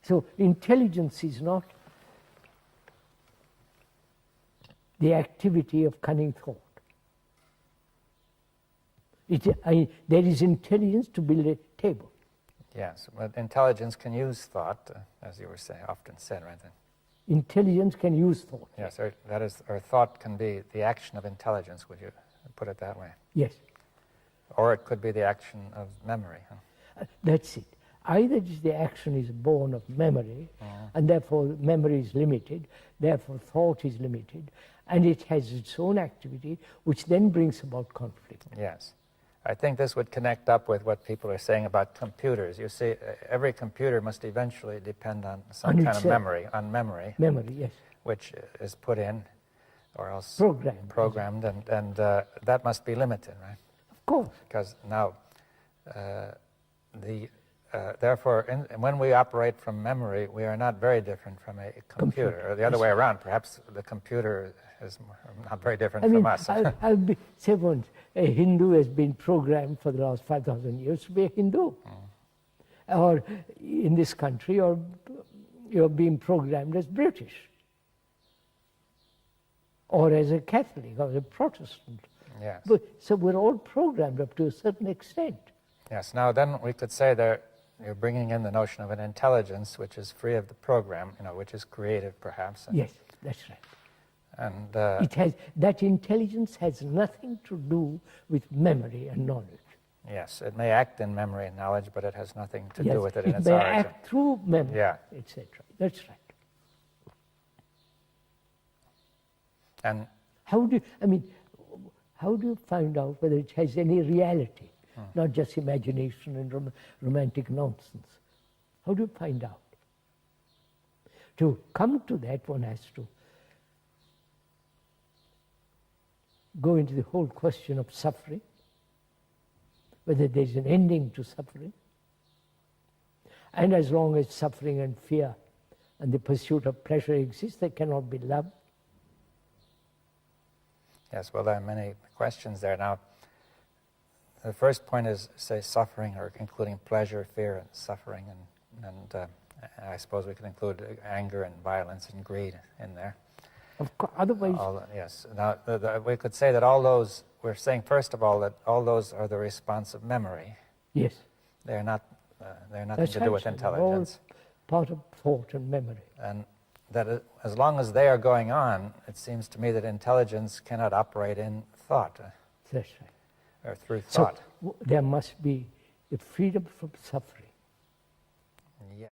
So intelligence is not the activity of cunning thought. There is intelligence to build a table. Yes, but intelligence can use thought, as you were saying, often said, right? Intelligence can use thought. Yes, or thought can be the action of intelligence, would you put it that way? Yes. Or it could be the action of memory. Huh? That's it. Either the action is born of memory, and therefore memory is limited, therefore thought is limited, and it has its own activity, which then brings about conflict. Yes. I think this would connect up with what people are saying about computers. You see, every computer must eventually depend on some kind of memory, Memory, yes. which is put in, or else programmed, and that must be limited, right? Of course. Because now, therefore, when we operate from memory, we are not very different from a computer. Or the other way around, perhaps the computer is not very different from us. Say once, a Hindu has been programmed for the last 5,000 years to be a Hindu. Or in this country, you're being programmed as British. Or as a Catholic, or a Protestant. Yes. So we're all programmed up to a certain extent. Yes. Now then we could say that you're bringing in the notion of an intelligence which is free of the program, which is creative perhaps. Yes, that's right. And that intelligence has nothing to do with memory and knowledge. Yes, it may act in memory and knowledge, but it has nothing to do with it in its origin. It may act through memory, etc. That's right. And how do you find out whether it has any reality, not just imagination and romantic nonsense? How do you find out? To come to that, one has to go into the whole question of suffering, whether there's an ending to suffering. And as long as suffering and fear and the pursuit of pleasure exist, there cannot be love. Yes, well, there are many questions there. Now, the first point is, say, suffering, or including pleasure, fear, and suffering, and I suppose we can include anger and violence and greed in there. Of course, otherwise... yes. Now, we could say that all those, we're saying, first of all, that all those are the response of memory. Yes. They're nothing to do with intelligence. All part of thought and memory. And that as long as they are going on, it seems to me that intelligence cannot operate in thought. That's right. Or through thought. So there must be a freedom from suffering.